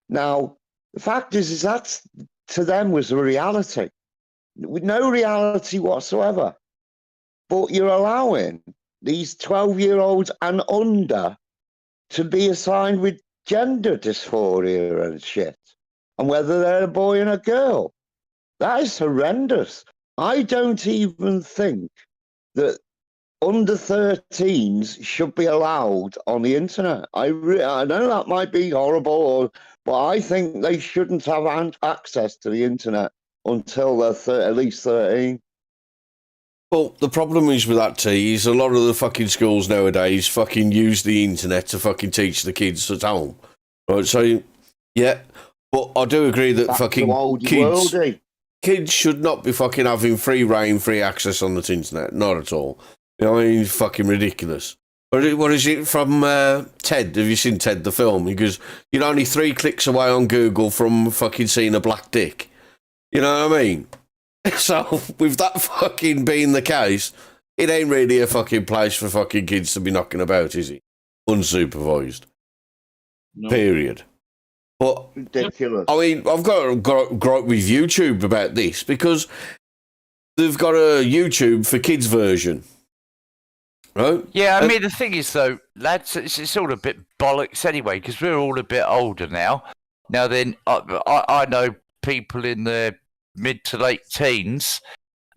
Now, the fact is that's to them was a reality, with no reality whatsoever. But you're allowing these 12-year-olds and under to be assigned with gender dysphoria and shit, and whether they're a boy and a girl. That is horrendous. I don't even think that under 13s should be allowed on the internet. I know that might be horrible, but I think they shouldn't have access to the internet until they're at least 13. Well, the problem is with that, T, is a lot of the fucking schools nowadays fucking use the internet to fucking teach the kids at home. Right, so, yeah. But I do agree that That's fucking the old kids... worldy. Kids should not be fucking having free reign, free access on the internet. Not at all. You know, I mean, it's fucking ridiculous. What is it from Ted? Have you seen Ted, the film? He goes, you're only 3 clicks away on Google from fucking seeing a black dick. You know what I mean? So, with that fucking being the case, it ain't really a fucking place for fucking kids to be knocking about, is it? Unsupervised. No. Period. But Ridiculous. I mean, I've got a gripe with YouTube about this because they've got a YouTube for kids version, right? Yeah, I mean, the thing is, though, lads, it's all a bit bollocks anyway, because we're all a bit older now. Now then, I know people in their mid to late teens,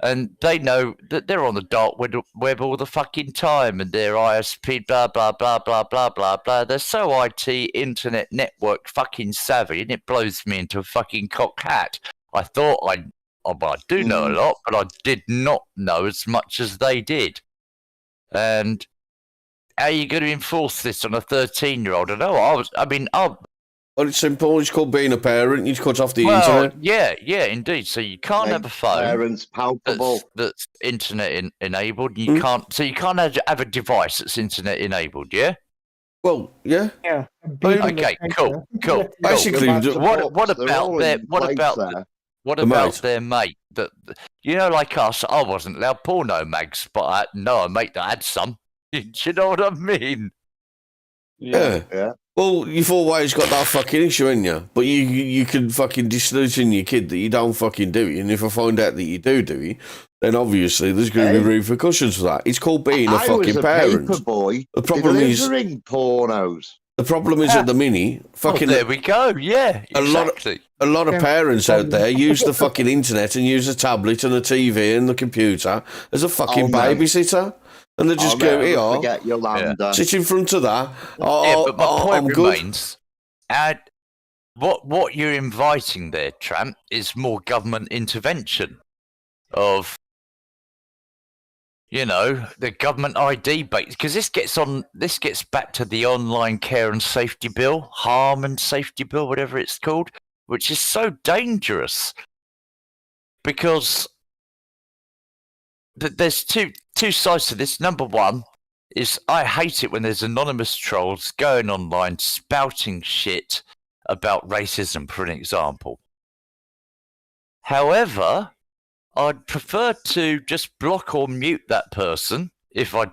and they know that they're on the dark web all the fucking time, and their ISP, blah, blah, blah, blah, blah, blah, blah. They're so IT, internet network fucking savvy, and it blows me into a fucking cocked hat. I thought I do know a lot, but I did not know as much as they did. And how are you going to enforce this on a 13-year-old? Well, it's simple. It's called being a parent. You cut off the internet. Yeah, indeed. So you can't have a phone Parents palpable. that's internet enabled. You can't. So you can't have a device that's internet enabled. Yeah. Well, yeah. Yeah. Okay. Cool. Basically, what about their mate? That, you know, like us. I wasn't allowed porno mags, but I know a mate that had some. Do you know what I mean? Yeah. Well, you've always got that fucking issue, ain't you? But you can fucking disillusion your kid that you don't fucking do it, and if I find out that you do it, then obviously there's going to be repercussions for that. It's called being a fucking parent. Paperboy The problem is delivering pornos. the problem is at the minute, fucking there we go. Yeah, exactly. a lot of parents out there use the fucking internet and use a tablet and a TV and the computer as a fucking babysitter. And they just go, here, forget Yolanda. sit in front of that. But my point I'm good. remains, what you're inviting there, Tramp, is more government intervention of, you know, the government ID base, because this gets back to the online care and safety bill, harm and safety bill, whatever it's called, which is so dangerous because there's two sides to this. Number one is I hate it when there's anonymous trolls going online spouting shit about racism, for an example. However, I'd prefer to just block or mute that person if I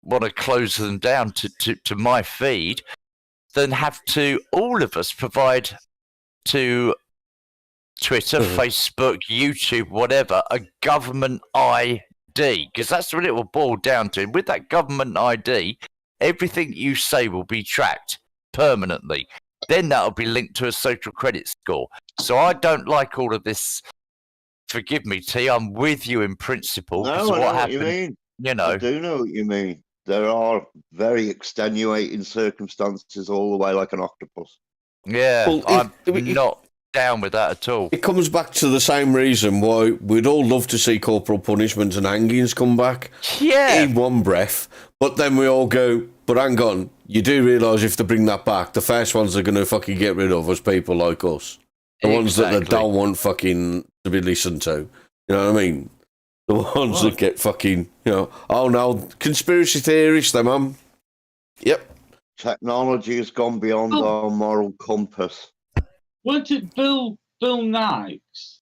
want to close them down to my feed than have to, all of us, provide to Twitter, Facebook, YouTube, whatever, a government ID. Because that's what it will boil down to. With that government ID, everything you say will be tracked permanently. then that'll be linked to a social credit score. So I don't like all of this. Forgive me, T. I'm with you in principle. No, I Because know what what you happened, mean. you I know, do know what you mean. There are very extenuating circumstances all the way, like an octopus. yeah, Well, I'm if- not down with that at all. It comes back to the same reason why we'd all love to see corporal punishment and hangings come back Yeah, in one breath, but then we all go, but hang on, you do realise if they bring that back, the first ones they're going to fucking get rid of us people like us. The ones that they exactly. don't want fucking to be listened to. You know what I mean? The ones that get fucking, oh no, conspiracy theorists, them, Yep. Technology has gone beyond our moral compass. Weren't it Bill Nikes?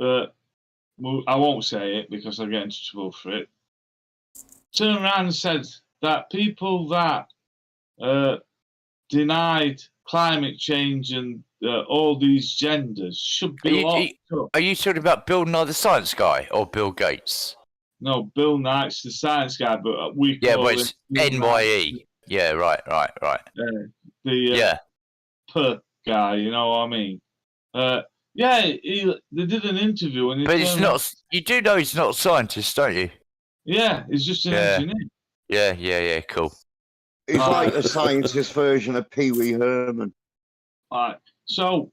I won't say it because I'll get into trouble for it. Turned around and said that people that denied climate change and all these genders should be locked up. Are you talking about Bill Nye the Science Guy or Bill Gates? No, Bill Knight's the science guy, but we Yeah, call but him it's Bill NYE. Knight, Yeah, right. the Yeah. per guy, you know what I mean? They did an interview and But it's not. You do know he's not a scientist, don't you? Yeah, he's just an engineer. Yeah. Cool. He's like a scientist version of Pee Wee Herman. Right. So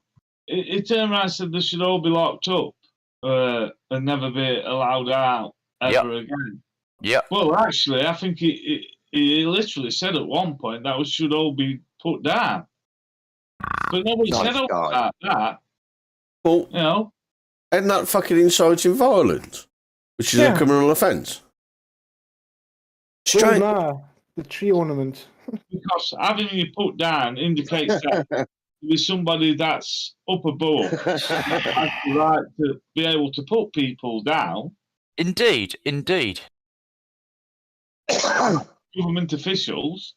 it turned around and said they should all be locked up and never be allowed out ever again. Yep. Well, actually, I think he literally said at one point that we should all be put down. But nobody said about that. Well, You know? isn't that fucking inciting violence? Which is a criminal offence. Well, Straight. nah, the tree ornament. Because having you put down indicates that there's somebody that's up above has the right to be able to put people down. Indeed. Government officials.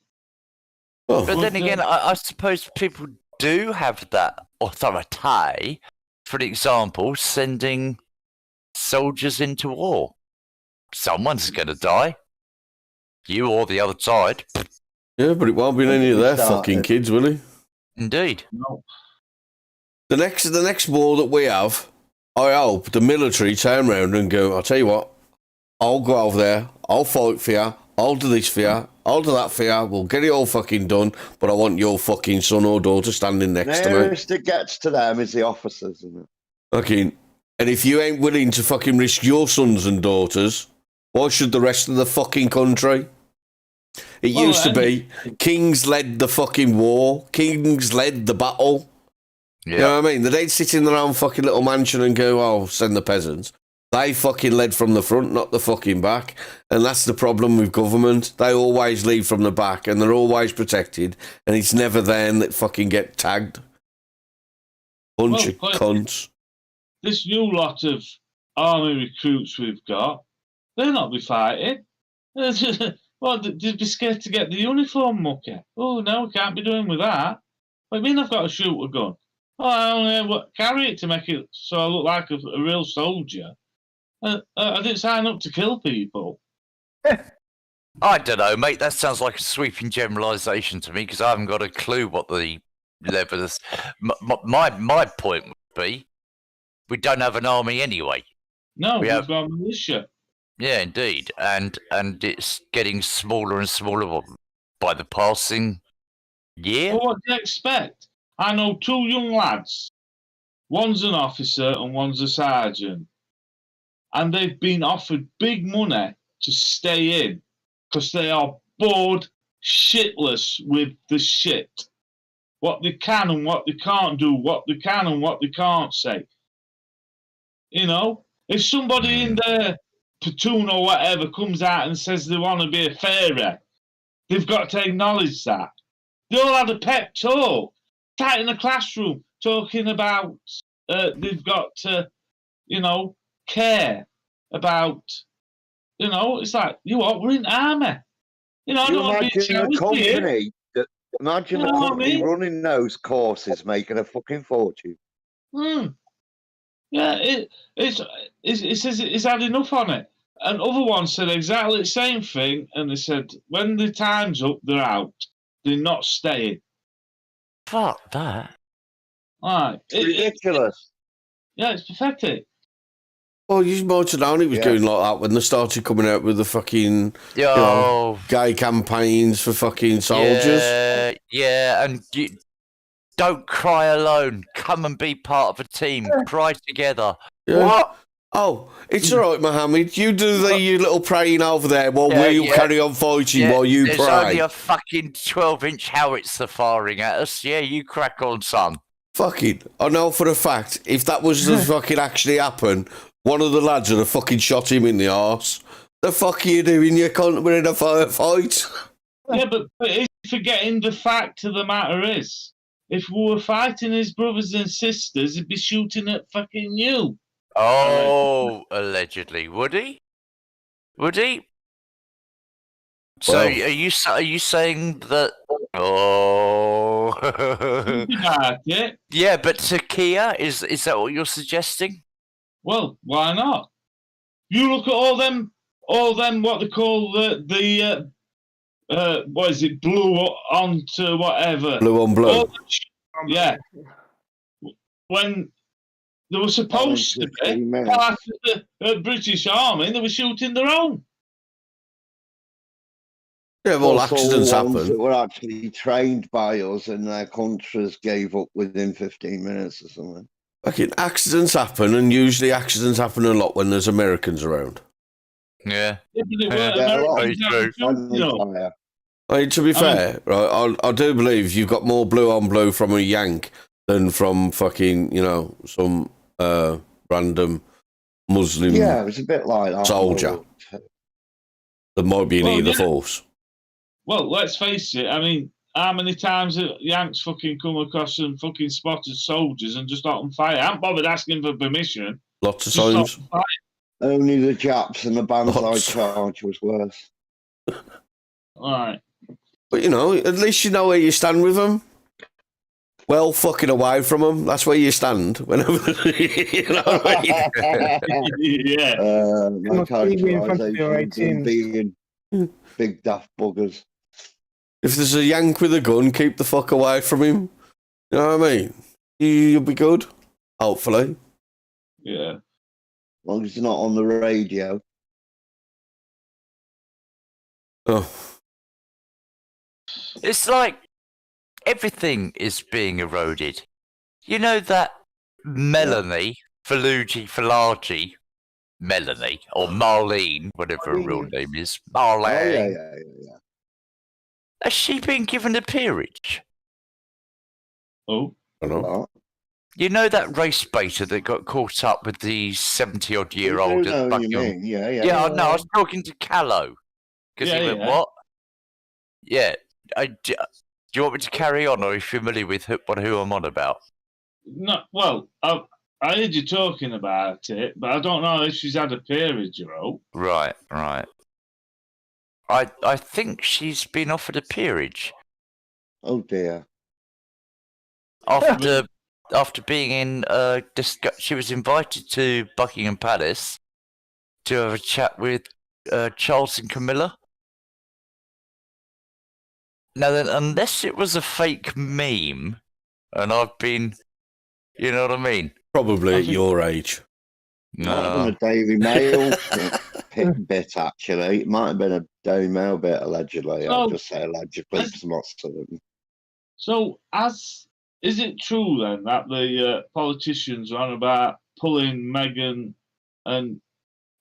Oh, But then again, I suppose people do have that authority. For example, sending soldiers into war. Someone's going to die. You or the other side. yeah, but it won't be any of their fucking kids, will he? Indeed. No. The next war that we have, I hope the military turn around and go, I'll tell you what, I'll go over there, I'll fight for you, I'll do this for you, I'll do that for you, we'll get it all fucking done, but I want your fucking son or daughter standing next to me. Nearest it gets to them is the officers, isn't it? Fucking, and if you ain't willing to fucking risk your sons and daughters, why should the rest of the fucking country? It used to be kings led the fucking war, kings led the battle. Yeah. You know what I mean? They don't sit in their own fucking little mansion and go, oh, send the peasants. They fucking led from the front, not the fucking back. And that's the problem with government. They always lead from the back and they're always protected. And it's never them that fucking get tagged. Bunch of cunts. This new lot of army recruits we've got, they'll not be fighting. Well, they'd be scared to get the uniform, mucker. Oh, no, we can't be doing with that. What do you mean I've got to shoot a gun? Oh, I only carry it to make it so I look like a real soldier. I didn't sign up to kill people. I don't know, mate. That sounds like a sweeping generalisation to me because I haven't got a clue what the level is. My point would be we don't have an army anyway. No, We we've have- got a militia. Yeah, indeed. And it's getting smaller and smaller by the passing year. Well, what do you expect? I know two young lads. One's an officer and one's a sergeant. And they've been offered big money to stay in because they are bored shitless with the shit. What they can and what they can't do, what they can and what they can't say. You know, if somebody in their platoon or whatever comes out and says they want to be a fairy, they've got to acknowledge that. They all had a pep talk, sat in the classroom talking about they've got to, care about, it's like, we're in the army. I don't want to be Imagine a company imagine a company running those courses making a fucking fortune. Yeah, it's had enough on it. And other ones said exactly the same thing, and they said when the time's up, they're out. they're not staying. Fuck that. Right. Ridiculous. Yeah, it's pathetic. Well, you might have known it was Yeah. going like that when they started coming out with the fucking Yo, gay campaigns for fucking soldiers. yeah, and you don't cry alone. Come and be part of a team. Cry together. Yeah. What? Oh, it's all right, Mohammed. You do your little praying over there while Yeah, we'll yeah. carry on fighting Yeah, while you there's pray. only a fucking 12-inch howitzer firing at us. Yeah, you crack on, son. Fucking, I know for a fact, if that was to fucking actually happen, one of the lads would have fucking shot him in the arse. The fuck are you doing? You can't win in a firefight. Yeah, but he's forgetting the fact of the matter is, if we were fighting his brothers and sisters, he'd be shooting at fucking you. Oh, allegedly. Would he? Would he? So Well- are you saying that? Oh, Think about it. yeah. But to Kia, is that what you're suggesting? Well, why not? You look at all them, what they call the what is it, blue onto whatever. Blue on blue. All the yeah. When they were supposed to be 15 minutes. part of the British Army, they were shooting their own. Yeah, well, Also accidents ones happen. that were actually trained by us and their countries gave up within 15 minutes or something. Fucking accidents happen, and usually accidents happen a lot when there's Americans around. Yeah. Yeah, but they Yeah, weren't a lot. Americans that were shooting Friendly them. fire. I mean, to be fair, right, I do believe you've got more blue on blue from a Yank than from fucking, some random Muslim Yeah, it was a bit like that. Soldier. that might be in Well, either yeah. force. Well, let's face it. I mean, how many times have Yanks fucking come across some fucking spotted soldiers and just let them fire? I haven't bothered asking for permission. Lots of Just let times. them fire. Only the Japs and the Banzai Lots. charge was worse. All right. But, at least you know where you stand with them. Well, fucking away from them. That's where you stand. Whenever, you know what I mean? Yeah. My must leave me in front of your characterisation 18. being big daft buggers. If there's a Yank with a gun, keep the fuck away from him. You know what I mean? You'll be good. Hopefully. Yeah. As long as it's not on the radio. Oh, It's like everything is being eroded. You know that Melanie Falagi, Melanie, or Marlene, whatever her real name is, Oh, Marlene. yeah. Has she been given a peerage? Oh. I don't know. What? You know that race baiter that got caught up with the 70-odd-year-old I at know what you Buckingham? mean. Yeah. Yeah, I know. I was talking to Callow. Because Yeah, he went, yeah. what? Yeah. Do you want me to carry on, or are you familiar with who I'm on about? No. Well, I heard you talking about it, but I don't know if she's had a peerage or all. Right. I think she's been offered a peerage Oh, dear. after being in she was invited to Buckingham Palace to have a chat with Charles and Camilla. Now then, unless it was a fake meme, and I've been, you know what I mean? Probably I at think- your age. Might have No. been a Daily Mail bit, actually. It might have been a Daily Mail bit, allegedly. I'll So- just say allegedly, because I'm not certain. So, is it true then that the politicians are on about pulling Meghan and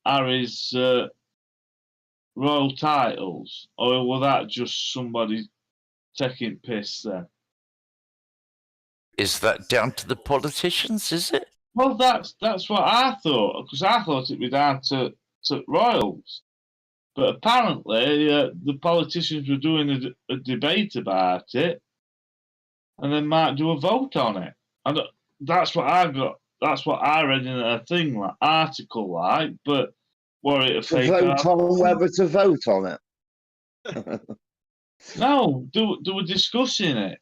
Harry's royal titles, or was that just somebody taking piss then? Is that down to the politicians? Is it? Well, that's what I thought, because I thought it'd be down to royals. But apparently, the politicians were doing a debate about it, and they might do a vote on it. And that's what I got. That's what I read in a thing, like article, like. But were it a To fake? vote article? on whether to vote on it. No, they were discussing it,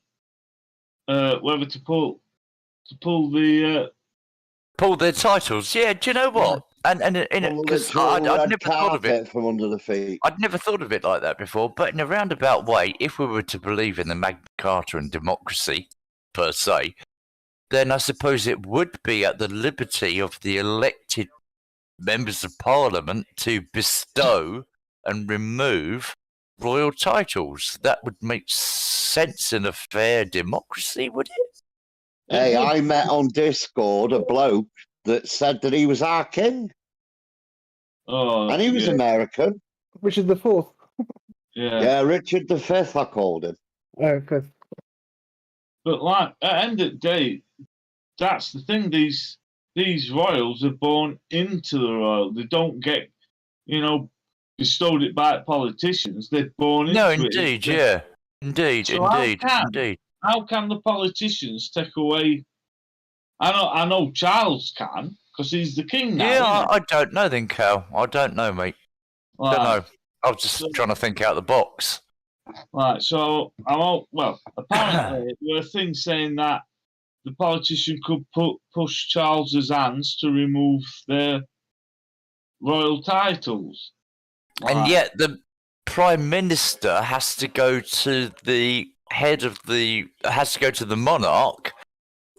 whether to pull the. Pull their titles. Yeah, do you know what? Because Literal I'd red never thought of it. carpet from under the feet. I'd never thought of it like that before, but in a roundabout way, if we were to believe in the Magna Carta and democracy, per se, then I suppose it would be at the liberty of the elected members of Parliament to bestow and remove royal titles. That would make sense in a fair democracy, would it? Hey, I met on Discord a bloke that said that he was our king, Oh, and he was yeah, American. Richard the Fourth. yeah. Yeah, Richard V, I called him. Fifth. But like at the end of the day, that's the thing. These royals are born into the royal. They don't get, bestowed it by politicians. They're born into No, it. indeed, yeah. Indeed, So how indeed, can- indeed. How can the politicians take away? I know Charles can because he's the king now. Yeah, I don't know then, Cal. I don't know, mate. Like, Don't know. I was just trying to think out the box. Right, so apparently there were things saying that the politician could push Charles's hands to remove their royal titles. And Right. yet the Prime Minister has to go to the head of has to go to the monarch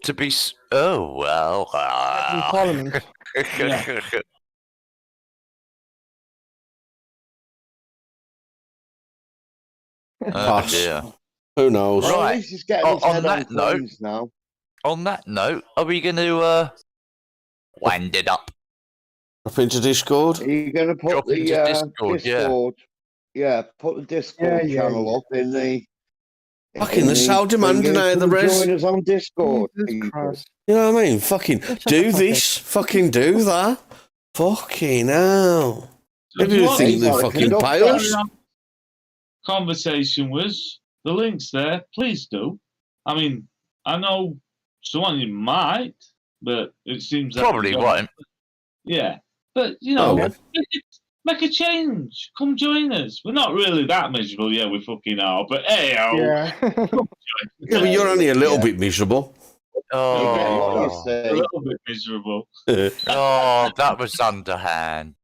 to be. Oh, well. In Parliament. Yeah. Oh, Pass. dear. Who knows? Well, Right. at least he's getting On- his on head that on note- things now. On that note, are we going to wind it up? Up into Discord. Are you going to put Drop the into Discord, yeah. Discord? Yeah, put the Discord Yeah, channel up in the. Fucking the sound demand thing. now, the Come res. Join us on Discord. Jesus people. Christ. You know what I mean? Fucking do this. Fucking do that. Fucking hell. Maybe you think they're fucking piles. Conversation was the links there. Please do. I mean, I know someone of you might, but it seems that Probably won't. Yeah, but Oh. make a change. Come join us. We're not really that miserable. Yeah, we fucking are. But hey, Yeah. Yeah, but you're only a little bit miserable. Oh, a little bit miserable. oh, that was underhand.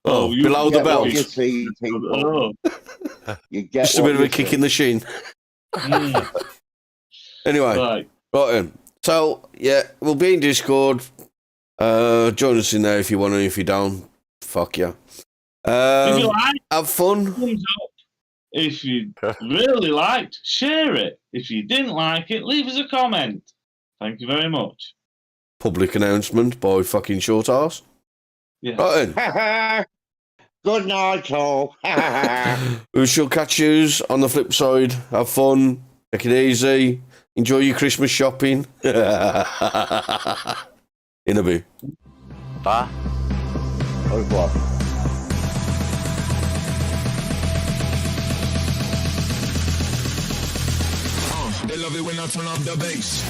Oh, you below the Get what belt. you see, people. Oh, You get Just a what bit of a you kick see. in the shin. Anyway, right. right then. So, yeah, we'll be in Discord. Join us in there if you want to. If you don't, fuck you. If you like, Have fun. thumbs up. If you really liked, share it. If you didn't like it, leave us a comment. Thank you very much. Public announcement by fucking short ass. Yeah. Right then. Good night, all. We shall catch yous on the flip side. Have fun. Take it easy. Enjoy your Christmas shopping. In a bit. Bye. Au revoir. They love it when I turn up the bass.